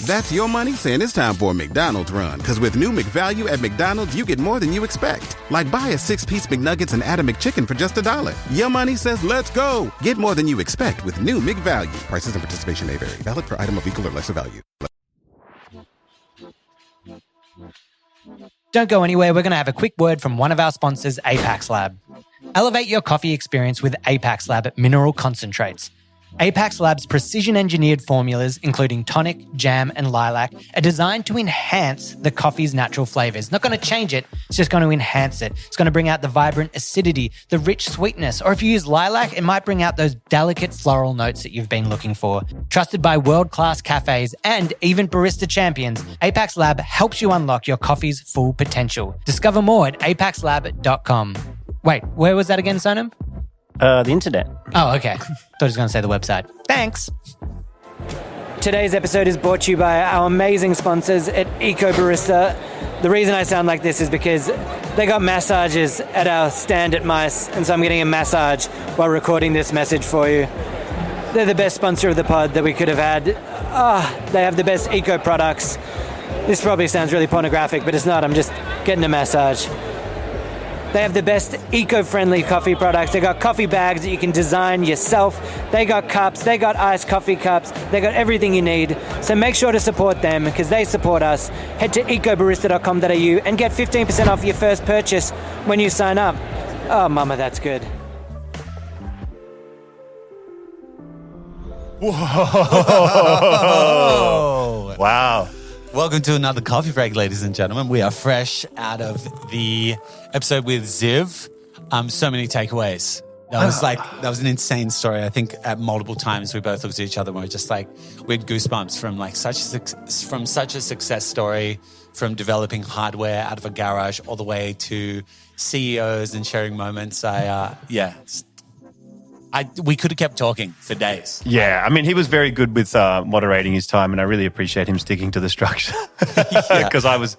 That's your money saying it's time for a McDonald's run. Because with new McValue at McDonald's, you get more than you expect. Like buy a 6-piece McNuggets and add a McChicken for just $1. Your money says let's go. Get more than you expect with new McValue. Prices and participation may vary. Valid for item of equal or lesser value. Don't go anywhere. We're going to have a quick word from one of our sponsors, Apax Lab. Elevate your coffee experience with Apax Lab mineral concentrates. Apax Lab's precision-engineered formulas, including tonic, jam, and lilac, are designed to enhance the coffee's natural flavors. Not going to change it, it's just going to enhance it. It's going to bring out the vibrant acidity, the rich sweetness, or if you use lilac, it might bring out those delicate floral notes that you've been looking for. Trusted by world-class cafes and even barista champions, Apax Lab helps you unlock your coffee's full potential. Discover more at apaxlab.com. Wait, where was that again, Sonam? The internet. Oh, okay. Thought he was going to say the website. Thanks. Today's episode is brought to you by our amazing sponsors at Eco Barista. The reason I sound like this is because they got massages at our stand at Mice, and so I'm getting a massage while recording this message for you. They're the best sponsor of the pod that we could have had. They have the best eco products. This probably sounds really pornographic, but it's not. I'm just getting a massage. They have the best eco-friendly coffee products. They got coffee bags that you can design yourself. They got cups. They got iced coffee cups. They got everything you need. So make sure to support them because they support us. Head to ecobarista.com.au and get 15% off your first purchase when you sign up. Oh, mama, that's good. Whoa! Wow. Welcome to another coffee break, ladies and gentlemen. We are fresh out of the episode with Ziv. So many takeaways. That was an insane story. I think at multiple times we both looked at each other and we were just like, we had goosebumps from such a success story, from developing hardware out of a garage all the way to CEOs and sharing moments. We could have kept talking for days. Yeah, I mean, he was very good with moderating his time, and I really appreciate him sticking to the structure because I was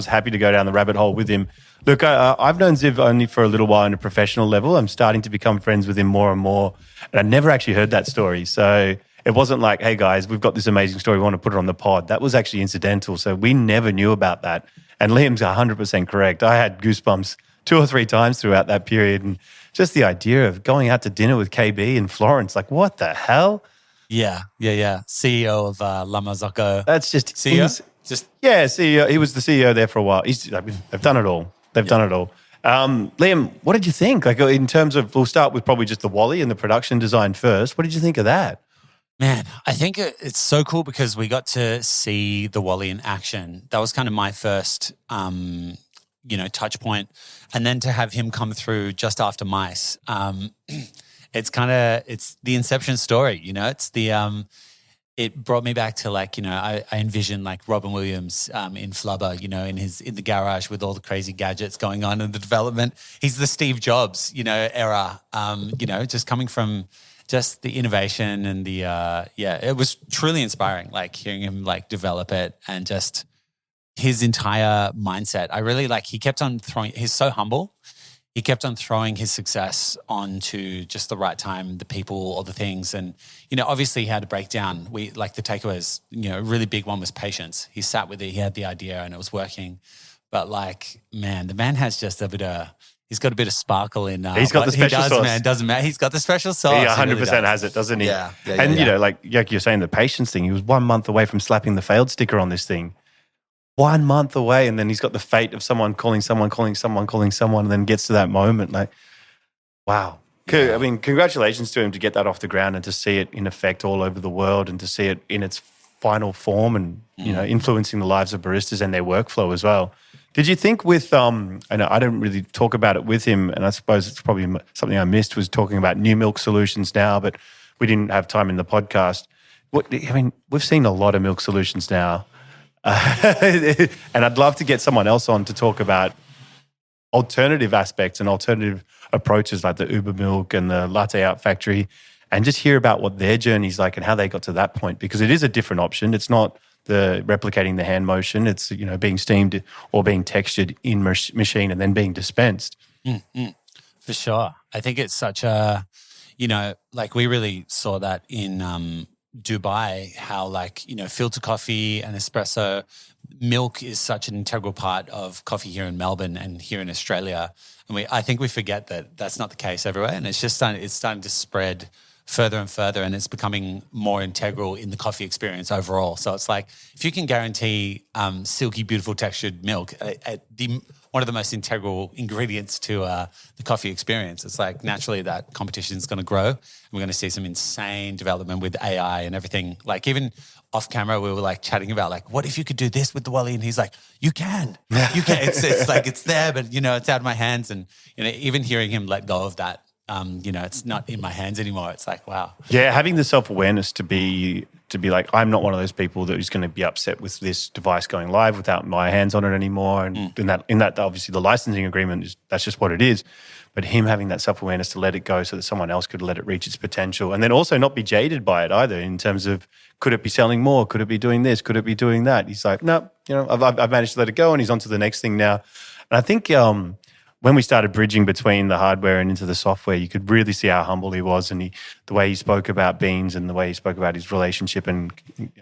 happy to go down the rabbit hole with him. Look, I've known Ziv only for a little while on a professional level. I'm starting to become friends with him more and more, and I never actually heard that story. So it wasn't like, hey guys, we've got this amazing story, we want to put it on the pod. That was actually incidental. So we never knew about that. And Liam's 100% correct. I had goosebumps 2 or 3 times throughout that period, and just the idea of going out to dinner with KB in Florence, like what the hell? Yeah. CEO of La Marzocco. That's just CEO. CEO. He was the CEO there for a while. They've done it all. They've done it all. Liam, what did you think? Like in terms of, we'll start with probably just the Wally and the production design first. What did you think of that? Man, I think it's so cool because we got to see the Wally in action. That was kind of my first touch point. And then to have him come through just after Mice, it's the Inception story, it's the, it brought me back to I envisioned like Robin Williams in Flubber, in the garage with all the crazy gadgets going on in the development. He's the Steve Jobs, era, just coming from just the innovation and it was truly inspiring, like hearing him like develop it and just his entire mindset. I really he kept on throwing, he's so humble. He kept on throwing his success onto just the right time, the people, all the things. And, obviously he had a breakdown. The takeaways, a really big one was patience. He sat with it, he had the idea and it was working. But the man has just he's got a bit of sparkle in he's got the special sauce. Man, doesn't matter. He's got the special sauce. He 100% really has it, doesn't he? Yeah. Like you're saying, the patience thing, he was 1 month away from slapping the failed sticker on this thing. 1 month away, and then he's got the fate of someone calling someone, and then gets to that moment. Like, wow. I mean, congratulations to him to get that off the ground and to see it in effect all over the world and to see it in its final form and, influencing the lives of baristas and their workflow as well. Did you think with, I know I didn't really talk about it with him, and I suppose it's probably something I missed, was talking about new milk solutions now, but we didn't have time in the podcast. We've seen a lot of milk solutions now. And I'd love to get someone else on to talk about alternative aspects and alternative approaches like the Uber Milk and the Latte Art Factory, and just hear about what their journey's like and how they got to that point, because it is a different option. It's not the replicating the hand motion. It's, being steamed or being textured in machine and then being dispensed. For sure. I think it's such a, we really saw that in Dubai, how like, filter coffee and espresso, milk is such an integral part of coffee here in Melbourne and here in Australia. And I think we forget that that's not the case everywhere. And it's starting to spread further and further, and it's becoming more integral in the coffee experience overall. So it's like, if you can guarantee silky, beautiful textured milk, one of the most integral ingredients to the coffee experience, it's like naturally that competition is going to grow. And we're going to see some insane development with AI and everything. Like even off camera, we were like chatting about like, what if you could do this with the Wally? And he's like, you can. It's like, it's there, but it's out of my hands. And, even hearing him let go of that, it's not in my hands anymore. It's like, wow. Yeah, having the self-awareness to be like, I'm not one of those people that is going to be upset with this device going live without my hands on it anymore. And in that, obviously, the licensing agreement that's just what it is. But him having that self-awareness to let it go so that someone else could let it reach its potential, and then also not be jaded by it either in terms of, could it be selling more? Could it be doing this? Could it be doing that? He's like, no, I've managed to let it go, and he's on to the next thing now. And I think when we started bridging between the hardware and into the software, you could really see how humble he was, and the way he spoke about beans and the way he spoke about his relationship and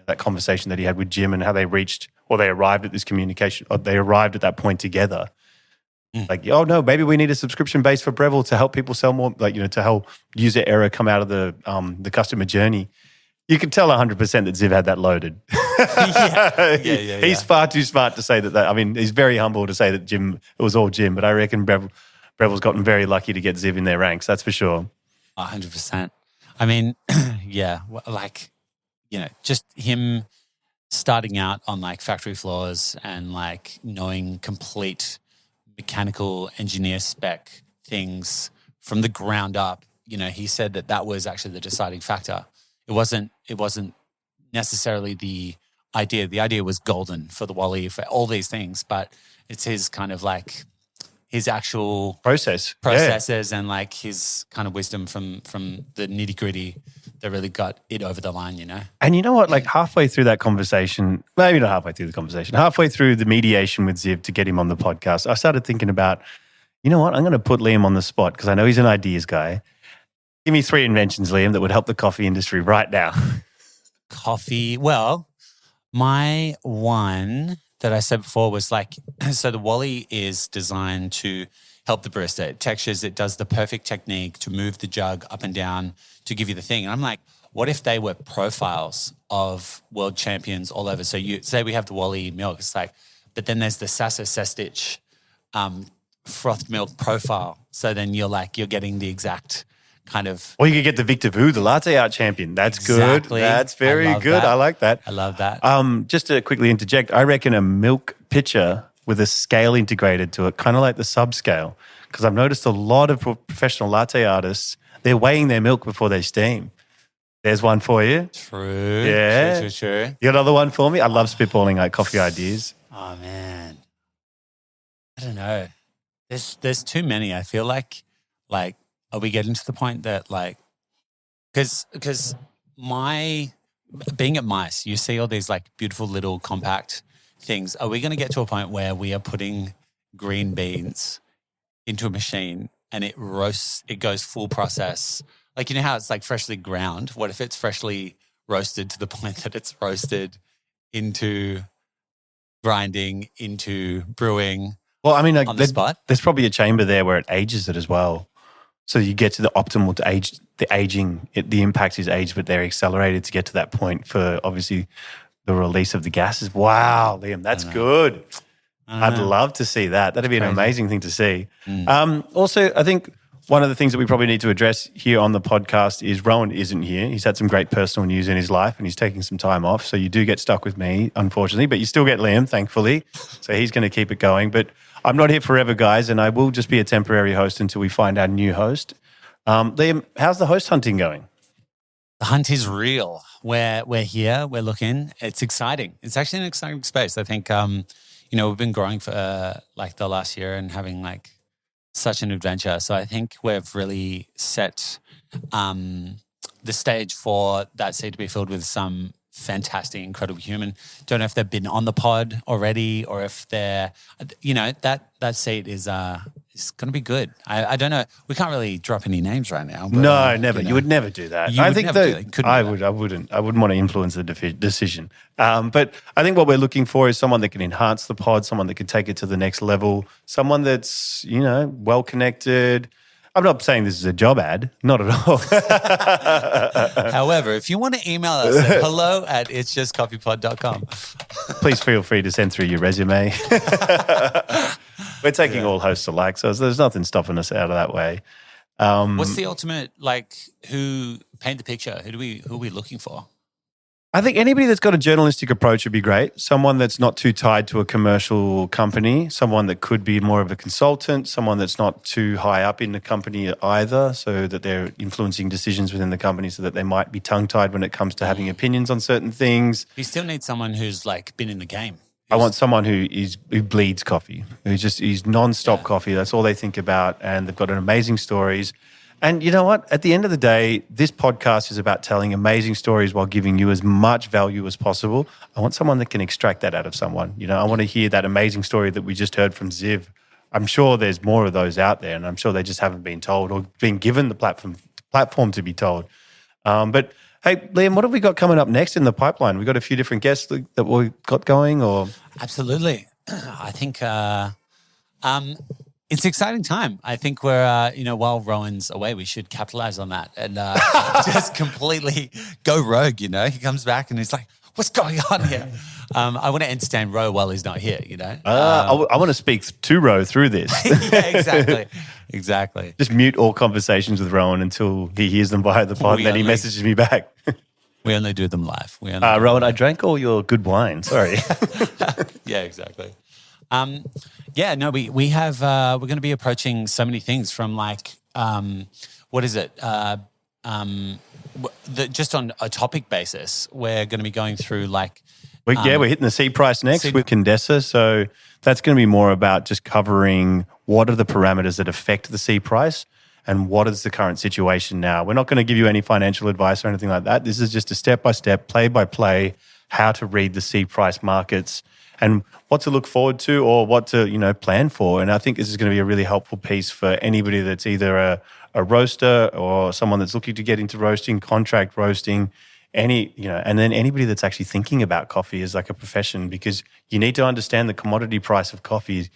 that conversation that he had with Jim and how they arrived at this communication, or they arrived at that point together. Like, oh no, maybe we need a subscription base for Breville to help people sell more, like, to help user error come out of the customer journey. You could tell 100% that Ziv had that loaded. Yeah. He's far too smart to say that. I mean, he's very humble to say that it was all Jim, but I reckon Breville's gotten very lucky to get Ziv in their ranks. That's for sure. 100%. I mean, yeah, like, just him starting out on like factory floors and like knowing complete mechanical engineer spec things from the ground up. He said that was actually the deciding factor. It wasn't necessarily the idea. The idea was golden for the Wally, for all these things, but it's his kind of like his actual processes and like his kind of wisdom from the nitty gritty that really got it over the line, And you know what? Like halfway through that conversation, maybe not halfway through the conversation, halfway through the mediation with Ziv to get him on the podcast, I started thinking about, you know what? I'm going to put Liam on the spot because I know he's an ideas guy. Give me 3 inventions, Liam, that would help the coffee industry right now. Coffee. Well, my one that I said before was like, so the Wally is designed to help the barista. It textures, it does the perfect technique to move the jug up and down to give you the thing. And I'm like, what if they were profiles of world champions all over? So you say we have the Wally milk, it's like, but then there's the Sasa Sestich frothed milk profile. So then you're getting the exact kind of. Or you could get the Victor Vu, the latte art champion. That's exactly. Good. That's very good. I like that. I love that. Just to quickly interject, I reckon a milk pitcher with a scale integrated to it, kind of like the subscale, because I've noticed a lot of professional latte artists, they're weighing their milk before they steam. There's one for you. True. Yeah. True. You got another one for me? I love spitballing like coffee ideas. Oh, man. I don't know. There's too many. I feel like are we getting to the point that like, because being at MICE, you see all these like beautiful little compact things. Are we going to get to a point where we are putting green beans into a machine and it roasts, it goes full process? Like, you know how it's like freshly ground? What if it's freshly roasted to the point that it's roasted into grinding, into brewing? Well, I mean, like on the spot? There's probably a chamber there where it ages it as well. So you get to the optimal to age, the aging, the impact is aged, but they're accelerated to get to that point for obviously the release of the gases. Wow, Liam, that's good. I'd love to see that. That'd be an amazing thing to see. Also, I think one of the things that we probably need to address here on the podcast is Rowan isn't here. He's had some great personal news in his life and he's taking some time off. So you do get stuck with me, unfortunately, but you still get Liam, thankfully. So he's going to keep it going. But I'm not here forever, guys, and I will just be a temporary host until we find our new host. Liam, how's the host hunting going? The hunt is real. We're here. We're looking. It's exciting. It's actually an exciting space. I think, we've been growing for like the last year and having like such an adventure. So I think we've really set the stage for that seat to be filled with some fantastic, incredible human. Don't know if they've been on the pod already or if they're, that seat is It's going to be good. I don't know. We can't really drop any names right now. But, No, never. You would never do that. I think I wouldn't want to influence the decision. But I think what we're looking for is someone that can enhance the pod, someone that can take it to the next level, someone that's, well connected. I'm not saying this is a job ad, not at all. However, if you want to email us at hello@itsjustcoffeepod.com. Please feel free to send through your resume. We're taking all hosts alike, so there's nothing stopping us out of that way. What's the ultimate, who paint the picture? Who are we looking for? I think anybody that's got a journalistic approach would be great. Someone that's not too tied to a commercial company, someone that could be more of a consultant, someone that's not too high up in the company either, so that they're influencing decisions within the company so that they might be tongue-tied when it comes to having opinions on certain things. You still need someone who's been in the game. I want someone who bleeds coffee, who's non-stop coffee. That's all they think about, and they've got amazing stories. And you know what? At the end of the day, this podcast is about telling amazing stories while giving you as much value as possible. I want someone that can extract that out of someone. I want to hear that amazing story that we just heard from Ziv. I'm sure there's more of those out there, and I'm sure they just haven't been told or been given the platform to be told. But hey, Liam, what have we got coming up next in the pipeline? We got a few different guests that we've got going, or absolutely. I think it's an exciting time. I think we're, while Rowan's away, we should capitalize on that and just completely go rogue. He comes back and he's like, "What's going on here?" I want to entertain Ro while he's not here. I want to speak to Ro through this. Yeah, exactly. Just mute all conversations with Rowan until he hears them via the pod, and then he messages me back. We only do them live. Rowan, I drank all your good wine. Sorry. Yeah, exactly. We have we're going to be approaching so many things from what is it? Just on a topic basis, we're going to be going through we're hitting the C price next with Condesa. So that's going to be more about just covering what are the parameters that affect the C price and what is the current situation now. We're not going to give you any financial advice or anything like that. This is just a step-by-step, play-by-play, how to read the C price markets and what to look forward to or what to, plan for. And I think this is going to be a really helpful piece for anybody that's either a roaster or someone that's looking to get into roasting, contract roasting, and then anybody that's actually thinking about coffee as a profession, because you need to understand the commodity price of coffee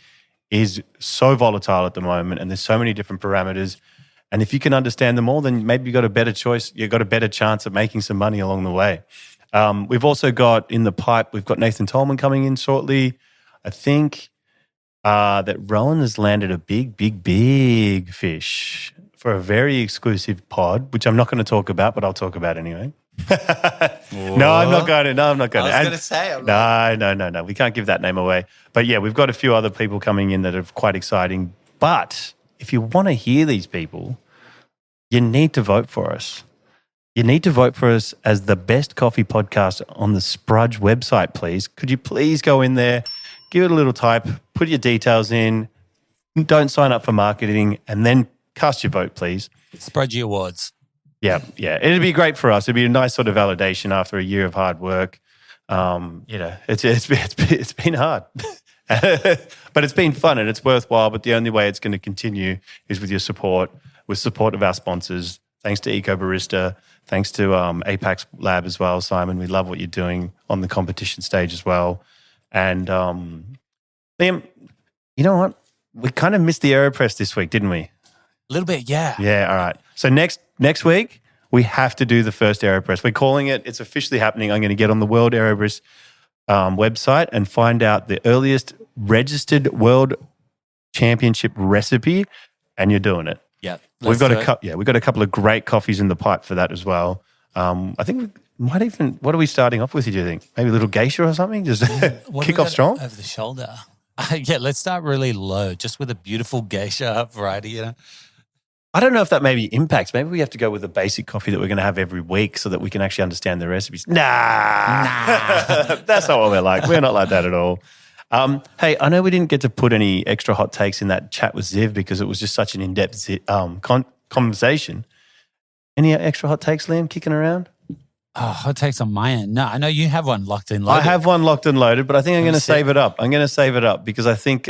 is so volatile at the moment and there's so many different parameters. And if you can understand them all, then maybe you've got a better choice. You've got a better chance at making some money along the way. We've also got in the pipe, we've got Nathan Tolman coming in shortly. I think that Rowan has landed a big fish for a very exclusive pod, which I'm not going to talk about, but I'll talk about anyway. No, I'm not going to. I was going to say. No. We can't give that name away. But yeah, we've got a few other people coming in that are quite exciting. But if you want to hear these people, you need to vote for us. You need to vote for us as the best coffee podcast on the Sprudge website, please. Could you please go in there, give it a little type, put your details in, don't sign up for marketing, and then cast your vote, please. Sprudge Awards. Yeah. It'd be great for us. It'd be a nice sort of validation after a year of hard work. It's been hard, but it's been fun and it's worthwhile. But the only way it's going to continue is with your support, with support of our sponsors. Thanks to Eco Barista. Thanks to Apex Lab as well, Simon. We love what you're doing on the competition stage as well. And Liam, you know what? We kind of missed the AeroPress this week, didn't we? A little bit, yeah. Yeah, all right. So next week, we have to do the first AeroPress. We're calling it. It's officially happening. I'm going to get on the World AeroPress website and find out the earliest registered World Championship recipe, and you're doing it. Yeah, we've got a couple of great coffees in the pipe for that as well. I think we might even. What are we starting off with? Do you think maybe a little geisha or something? Just kick off strong over the shoulder. Yeah, let's start really low, just with a beautiful geisha variety. I don't know if that maybe impacts. Maybe we have to go with the basic coffee that we're going to have every week so that we can actually understand the recipes. Nah. That's not what we're like. We're not like that at all. Hey, I know we didn't get to put any extra hot takes in that chat with Ziv because it was just such an in-depth conversation. Any extra hot takes, Liam, kicking around? Oh, hot takes on my end. No, I know you have one locked and loaded. I have one locked and loaded, but I think I'm going to save it up. I'm going to save it up because I think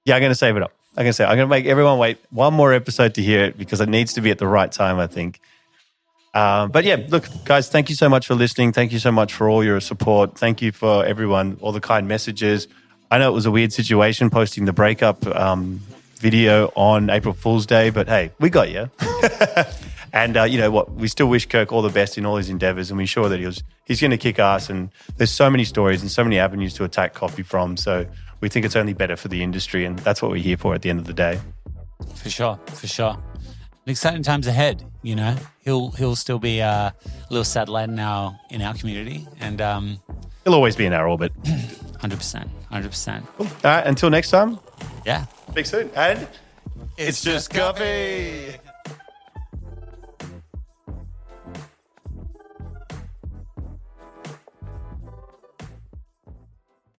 Yeah, I'm going to save it up. I'm going to make everyone wait one more episode to hear it because it needs to be at the right time, I think. But yeah, look, guys, thank you so much for listening. Thank you so much for all your support. Thank you for everyone, all the kind messages. I know it was a weird situation posting the breakup video on April Fool's Day, but hey, we got you. And you know what? We still wish Kirk all the best in all his endeavors, and we're sure that he's going to kick ass. And there's so many stories and so many avenues to attack coffee from. So we think it's only better for the industry, and that's what we're here for at the end of the day. For sure. Exciting times ahead. You know, he'll still be a little satellite in our community, and he'll always be in our orbit. 100%. Cool. All right, until next time. Yeah. Speak soon. And it's just coffee.